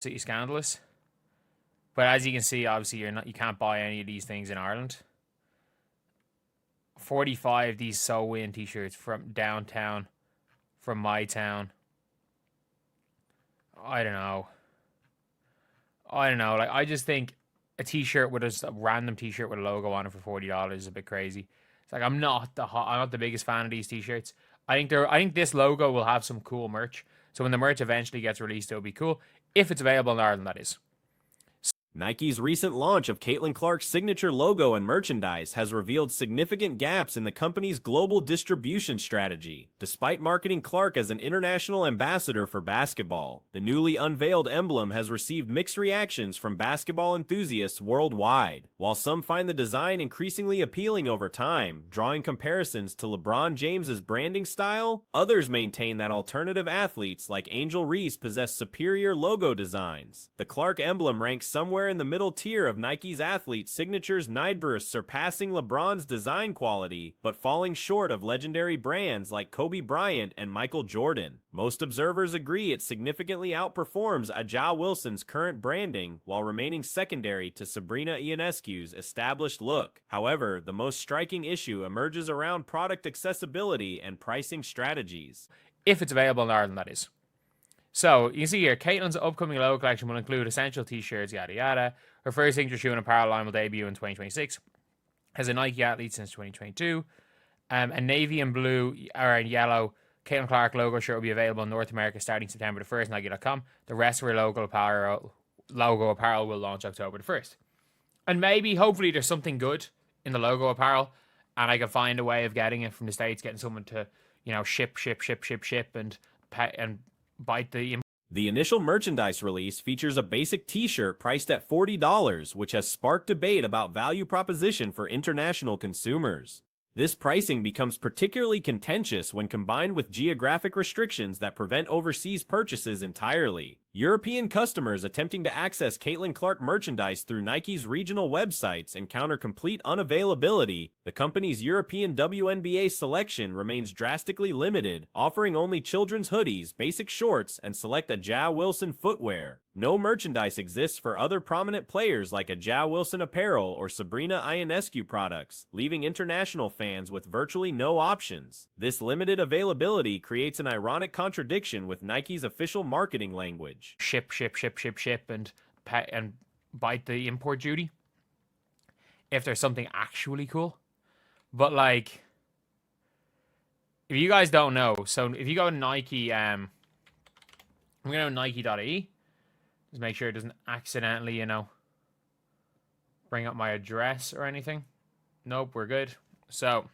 absolutely scandalous. But as you can see, obviously you can't buy any of these things in Ireland. 45 these So Win t-shirts from downtown, from my town. I don't know. Like, I just think a t-shirt with a random t-shirt with a logo on it for $40 is a bit crazy. It's like I'm not the biggest fan of these t-shirts. I think this logo will have some cool merch. So when the merch eventually gets released, it'll be cool if it's available in Ireland. That is. Nike's recent launch of Caitlin Clark's signature logo and merchandise has revealed significant gaps in the company's global distribution strategy. Despite marketing Clark as an international ambassador for basketball, the newly unveiled emblem has received mixed reactions from basketball enthusiasts worldwide. While some find the design increasingly appealing over time, drawing comparisons to LeBron James's branding style, others maintain that alternative athletes like Angel Reese possess superior logo designs. The Clark emblem ranks somewhere in the middle tier of Nike's athlete signatures, neither surpassing LeBron's design quality, but falling short of legendary brands like Kobe Bryant and Michael Jordan. Most observers agree it significantly outperforms A'ja Wilson's current branding, while remaining secondary to Sabrina Ionescu's established look. However, the most striking issue emerges around product accessibility and pricing strategies. If it's available in Ireland, that is. So, you can see here, Caitlin's upcoming logo collection will include essential t-shirts, yada yada. Her first signature shoe and apparel line will debut in 2026. As a Nike athlete since 2022. A navy and blue or yellow Caitlin Clark logo shirt will be available in North America starting September the 1st, Nike.com. The rest of her logo apparel will launch October the 1st. And maybe, hopefully, there's something good in the logo apparel, and I can find a way of getting it from the States, getting someone to, ship, and bite the. The initial merchandise release features a basic t-shirt priced at $40, which has sparked debate about value proposition for international consumers. This pricing becomes particularly contentious when combined with geographic restrictions that prevent overseas purchases entirely. European customers attempting to access Caitlin Clark merchandise through Nike's regional websites encounter complete unavailability. The company's European WNBA selection remains drastically limited, offering only children's hoodies, basic shorts, and select A'ja Wilson footwear. No merchandise exists for other prominent players like A'ja Wilson apparel or Sabrina Ionescu products, leaving international fans with virtually no options. This limited availability creates an ironic contradiction with Nike's official marketing language. Ship, and bite the import duty. If there's something actually cool. But, like, if you guys don't know, so if you go to Nike, I'm going to go to Nike.ie. Just make sure it doesn't accidentally, bring up my address or anything. Nope, we're good. So,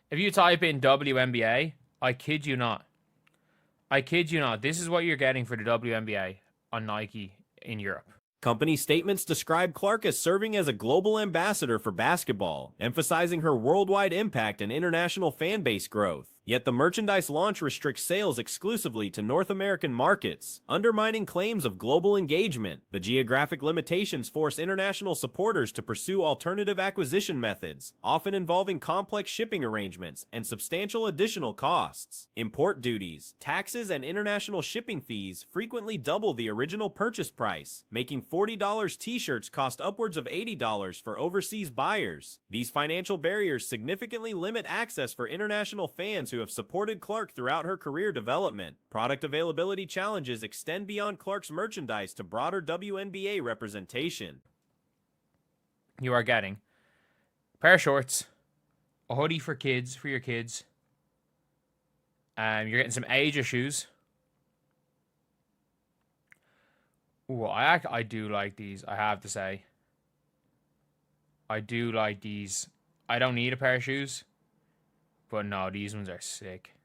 if you type in WNBA, I kid you not, this is what you're getting for the WNBA on Nike in Europe. Company statements describe Clark as serving as a global ambassador for basketball, emphasizing her worldwide impact and international fan base growth. Yet the merchandise launch restricts sales exclusively to North American markets, undermining claims of global engagement. The geographic limitations force international supporters to pursue alternative acquisition methods, often involving complex shipping arrangements and substantial additional costs. Import duties, taxes, and international shipping fees frequently double the original purchase price, making $40 t-shirts cost upwards of $80 for overseas buyers. These financial barriers significantly limit access for international fans who have supported Clark throughout her career development. Product availability challenges extend beyond Clark's merchandise to broader WNBA representation. You are getting a pair of shorts, a hoodie for your kids. You're getting some A'ja shoes. Ooh, I do like these, I have to say. I do like these. I don't need a pair of shoes. But no, these ones are sick.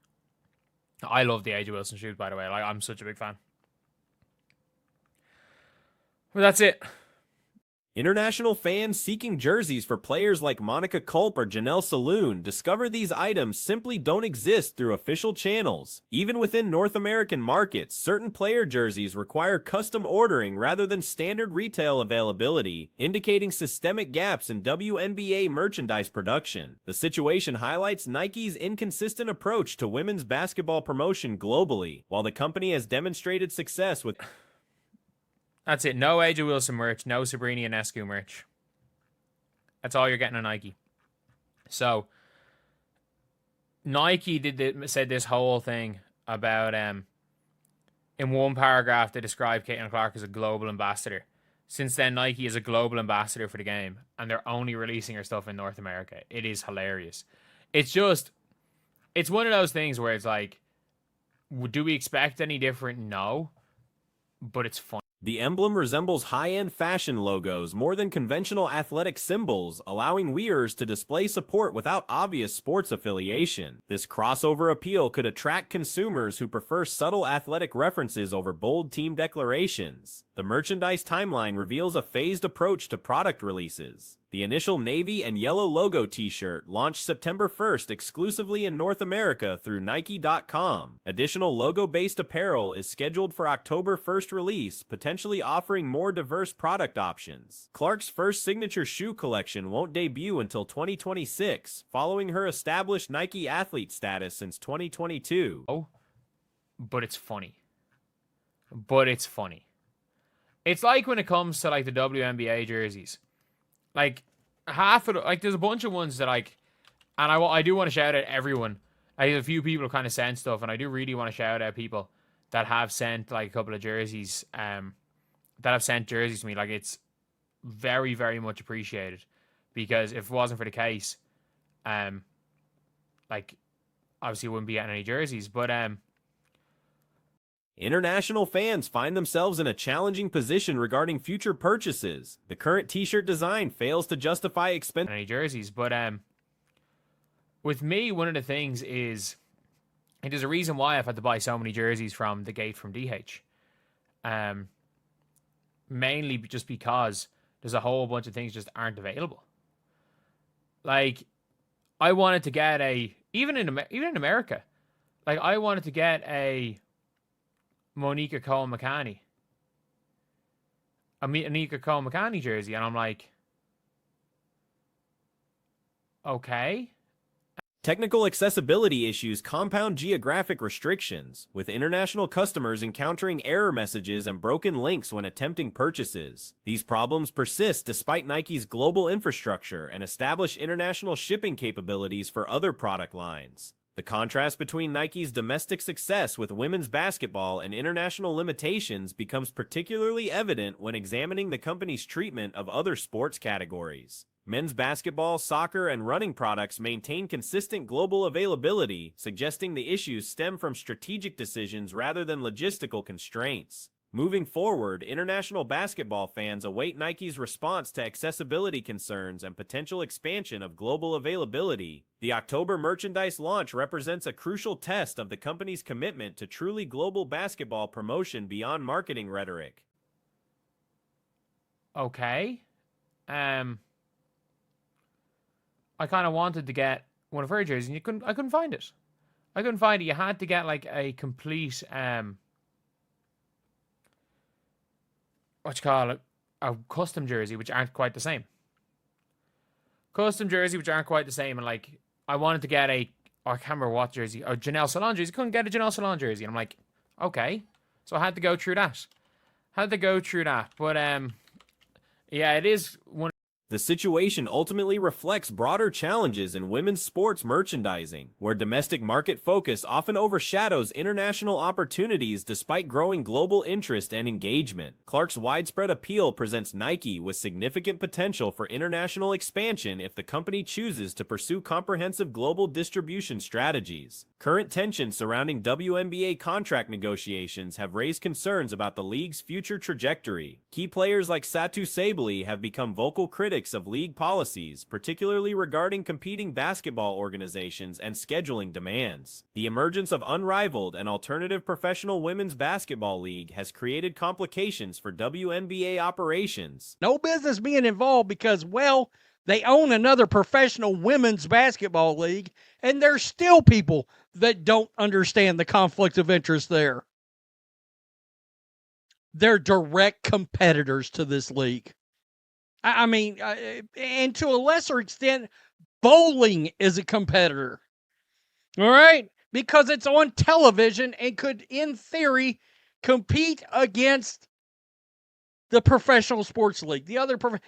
I love the A'ja Wilson shoes, by the way. Like, I'm such a big fan. Well, that's it. International fans seeking jerseys for players like Monica Culp or Janelle Saloon discover these items simply don't exist through official channels. Even within North American markets, certain player jerseys require custom ordering rather than standard retail availability, indicating systemic gaps in WNBA merchandise production. The situation highlights Nike's inconsistent approach to women's basketball promotion globally. While the company has demonstrated success with That's it. No AJ Wilson merch. No Sabrina Ionescu merch. That's all you're getting on Nike. So, Nike said this whole thing about, in one paragraph, they described Caitlin Clark as a global ambassador. Since then, Nike is a global ambassador for the game, and they're only releasing her stuff in North America. It is hilarious. It's one of those things where it's like, do we expect any different? No. But it's fun. The emblem resembles high-end fashion logos more than conventional athletic symbols, allowing wearers to display support without obvious sports affiliation. This crossover appeal could attract consumers who prefer subtle athletic references over bold team declarations. The merchandise timeline reveals a phased approach to product releases. The initial navy and yellow logo t-shirt launched September 1st exclusively in North America through Nike.com. Additional logo-based apparel is scheduled for October 1st release, potentially offering more diverse product options. Clark's first signature shoe collection won't debut until 2026, following her established Nike athlete status since 2022. Oh, but it's funny. But it's funny. It's like when it comes to like the WNBA jerseys. Like, half of the, like, there's a bunch of ones that, like, and I do want to shout out everyone. I have a few people kind of sent stuff, and I do really want to shout out people that have sent, like, a couple of jerseys, that have sent jerseys to me. Like, it's very, very much appreciated, because if it wasn't for the case, like, obviously wouldn't be getting any jerseys, but, International fans find themselves in a challenging position regarding future purchases. The current t-shirt design fails to justify expensive any jerseys, but with me, one of the things is, and there's a reason why I've had to buy so many jerseys from the gate from DH. Mainly just because there's a whole bunch of things just aren't available. Like, I wanted to get even in America, like, I wanted to get a Monica Cole-McCanny. A Monica Cole-McCanny jersey, and I'm like, okay. Technical accessibility issues compound geographic restrictions, with international customers encountering error messages and broken links when attempting purchases. These problems persist despite Nike's global infrastructure and established international shipping capabilities for other product lines. The contrast between Nike's domestic success with women's basketball and international limitations becomes particularly evident when examining the company's treatment of other sports categories. Men's basketball, soccer, and running products maintain consistent global availability, suggesting the issues stem from strategic decisions rather than logistical constraints. Moving forward, international basketball fans await Nike's response to accessibility concerns and potential expansion of global availability. The October merchandise launch represents a crucial test of the company's commitment to truly global basketball promotion beyond marketing rhetoric. Okay. I kind of wanted to get one of her jerseys, and I couldn't find it. I couldn't find it. You had to get like a complete a custom jersey, which aren't quite the same. And like, I wanted to get I can't remember what jersey, a Janelle Salon jersey. Couldn't get a Janelle Salon jersey, and I'm like, okay. So I had to go through that. But yeah, it is one. The situation ultimately reflects broader challenges in women's sports merchandising, where domestic market focus often overshadows international opportunities despite growing global interest and engagement. Clark's widespread appeal presents Nike with significant potential for international expansion if the company chooses to pursue comprehensive global distribution strategies. Current tensions surrounding WNBA contract negotiations have raised concerns about the league's future trajectory. Key players like Satu Sabely have become vocal critics critics of league policies, particularly regarding competing basketball organizations and scheduling demands. The emergence of Unrivaled, an alternative professional women's basketball league, has created complications for WNBA operations. No business being involved because, well, they own another professional women's basketball league, and there's still people that don't understand the conflict of interest there. They're direct competitors to this league. I mean, and to a lesser extent, bowling is a competitor. All right? Because it's on television and could, in theory, compete against the professional sports league. The other, for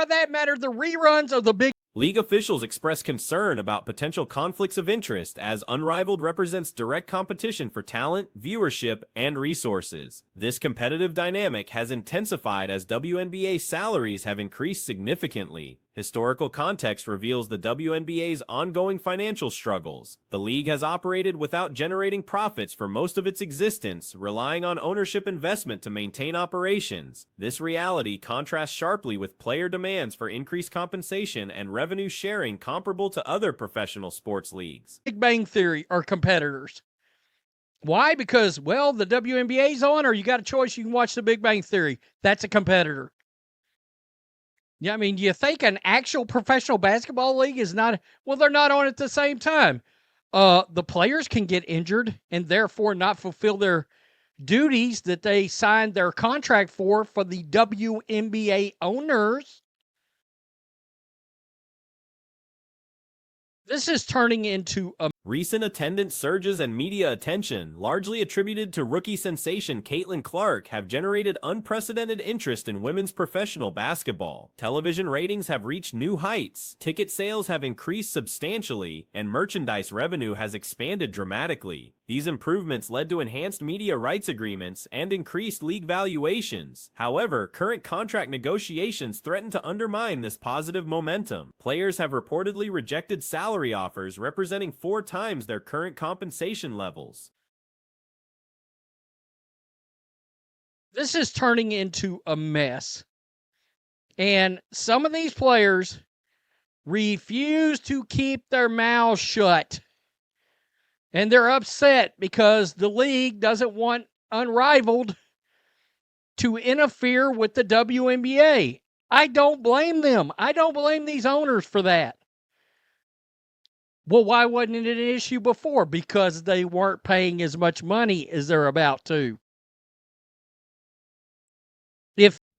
that matter, the reruns of the big. League officials express concern about potential conflicts of interest as Unrivaled represents direct competition for talent, viewership, and resources. This competitive dynamic has intensified as WNBA salaries have increased significantly. Historical context reveals the WNBA's ongoing financial struggles. The league has operated without generating profits for most of its existence, relying on ownership investment to maintain operations. This reality contrasts sharply with player demands for increased compensation and revenue sharing comparable to other professional sports leagues. Big Bang Theory are competitors. Why? Because, well, the WNBA's on, or you got a choice, you can watch the Big Bang Theory. That's a competitor. Yeah, I mean, you think an actual professional basketball league is not, well, they're not on at the same time. The players can get injured and therefore not fulfill their duties that they signed their contract for the WNBA owners. This is turning into a recent attendance surges and media attention, largely attributed to rookie sensation Caitlin Clark, have generated unprecedented interest in women's professional basketball. Television ratings have reached new heights, ticket sales have increased substantially, and merchandise revenue has expanded dramatically. These improvements led to enhanced media rights agreements and increased league valuations. However, current contract negotiations threaten to undermine this positive momentum. Players have reportedly rejected salary offers representing 4 times their current compensation levels. This is turning into a mess. And some of these players refuse to keep their mouths shut. And they're upset because the league doesn't want Unrivaled to interfere with the WNBA. I don't blame them. I don't blame these owners for that. Well, why wasn't it an issue before? Because they weren't paying as much money as they're about to.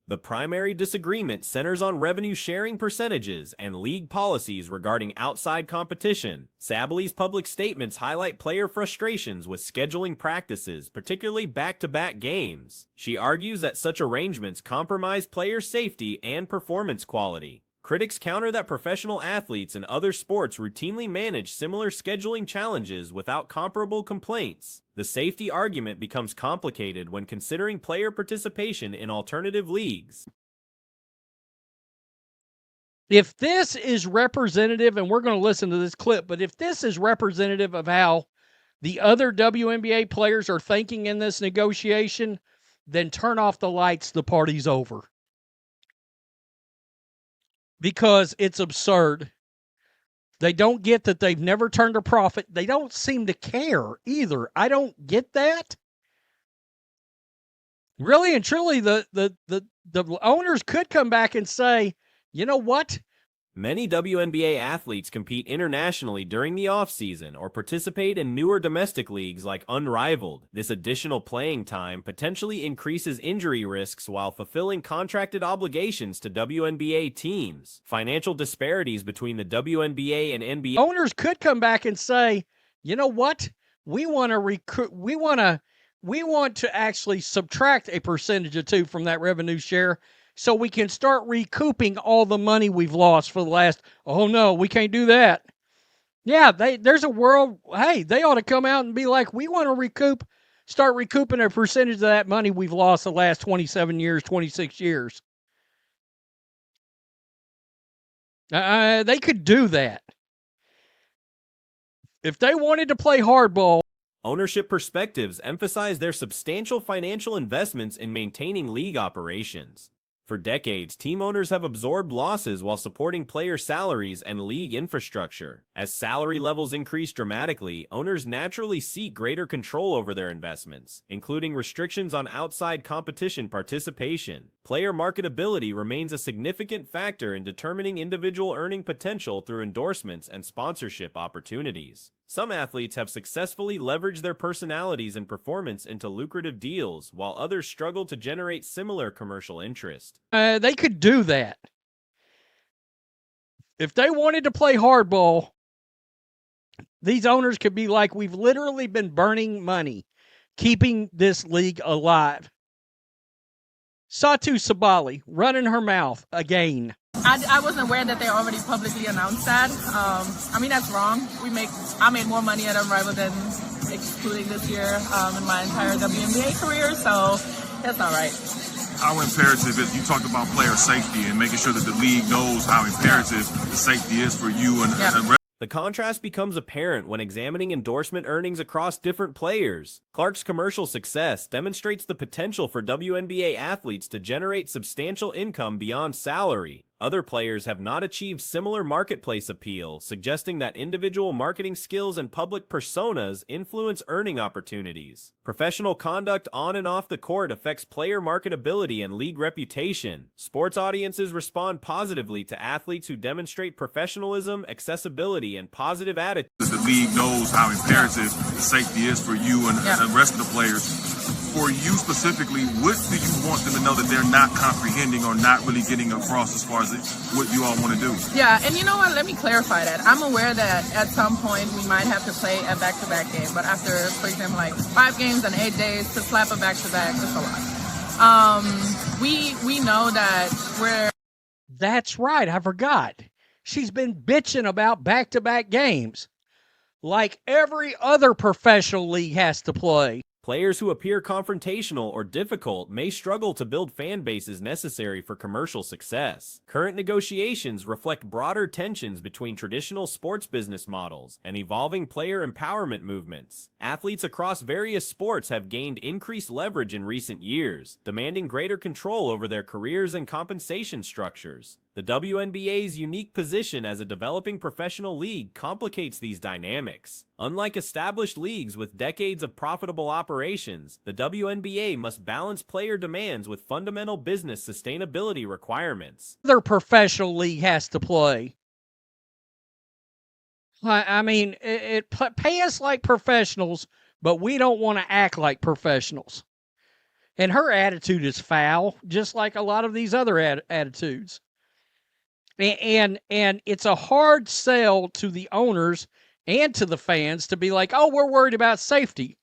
The primary disagreement centers on revenue sharing percentages and league policies regarding outside competition. Sabaly's public statements highlight player frustrations with scheduling practices, particularly back-to-back games. She argues that such arrangements compromise player safety and performance quality. Critics counter that professional athletes in other sports routinely manage similar scheduling challenges without comparable complaints. The safety argument becomes complicated when considering player participation in alternative leagues. If this is representative, and we're going to listen to this clip, but if this is representative of how the other WNBA players are thinking in this negotiation, then turn off the lights, the party's over. Because it's absurd. They don't get that they've never turned a profit. They don't seem to care either. I don't get that. Really and truly, the owners could come back and say, you know what? Many WNBA athletes compete internationally during the offseason or participate in newer domestic leagues like Unrivaled. This additional playing time potentially increases injury risks while fulfilling contracted obligations to WNBA teams. Financial disparities between the WNBA and NBA owners could come back and say, you know what? We want to actually subtract a percentage or two from that revenue share, so we can start recouping all the money we've lost for the last, oh no, we can't do that. Yeah, there's a world, hey, they ought to come out and be like, we want to start recouping a percentage of that money we've lost the last 27 years, 26 years. They could do that. If they wanted to play hardball. Ownership perspectives emphasize their substantial financial investments in maintaining league operations. For decades, team owners have absorbed losses while supporting player salaries and league infrastructure. As salary levels increase dramatically, owners naturally seek greater control over their investments, including restrictions on outside competition participation. Player marketability remains a significant factor in determining individual earning potential through endorsements and sponsorship opportunities. Some athletes have successfully leveraged their personalities and performance into lucrative deals, while others struggle to generate similar commercial interest. They could do that. If they wanted to play hardball, these owners could be like, we've literally been burning money, keeping this league alive. Satu Sabali running her mouth again. I wasn't aware that they already publicly announced that. I mean, that's wrong. I made more money at Unrivaled than excluding this year in my entire WNBA career, so that's not right. How imperative is, you talked about player safety and making sure that the league knows how imperative the safety is for you and The contrast becomes apparent when examining endorsement earnings across different players. Clark's commercial success demonstrates the potential for WNBA athletes to generate substantial income beyond salary. Other players have not achieved similar marketplace appeal, suggesting that individual marketing skills and public personas influence earning opportunities. Professional conduct on and off the court affects player marketability and league reputation. Sports audiences respond positively to athletes who demonstrate professionalism, accessibility, and positive attitudes. the league knows how imperative the safety is for you and the rest of the players. For you specifically, what do you want them to know that they're not comprehending or not really getting across as far as what you all want to do? Yeah, and you know what? Let me clarify that. I'm aware that at some point we might have to play a back-to-back game, but after, for example, like 5 games and 8 days to slap a back-to-back, it's a lot. We know that we're... That's right. I forgot. She's been bitching about back-to-back games, like every other professional league has to play. Players who appear confrontational or difficult may struggle to build fan bases necessary for commercial success. Current negotiations reflect broader tensions between traditional sports business models and evolving player empowerment movements. Athletes across various sports have gained increased leverage in recent years, demanding greater control over their careers and compensation structures. The WNBA's unique position as a developing professional league complicates these dynamics. Unlike established leagues with decades of profitable operations, the WNBA must balance player demands with fundamental business sustainability requirements. Other professional league has to play. I mean, pay us like professionals, but we don't want to act like professionals. And her attitude is foul, just like a lot of these other attitudes. And it's a hard sell to the owners and to the fans to be like, oh, we're worried about safety.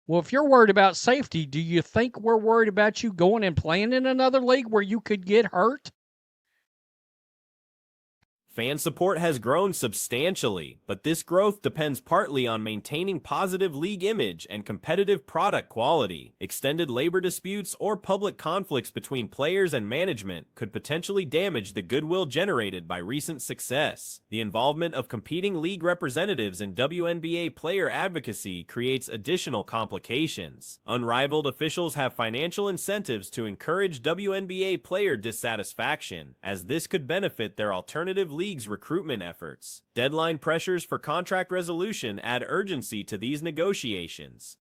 Well, if you're worried about safety, do you think we're worried about you going and playing in another league where you could get hurt? Fan support has grown substantially, but this growth depends partly on maintaining positive league image and competitive product quality. Extended labor disputes or public conflicts between players and management could potentially damage the goodwill generated by recent success. The involvement of competing league representatives in WNBA player advocacy creates additional complications. Unrivaled officials have financial incentives to encourage WNBA player dissatisfaction, as this could benefit their alternative league's recruitment efforts. Deadline pressures for contract resolution add urgency to these negotiations.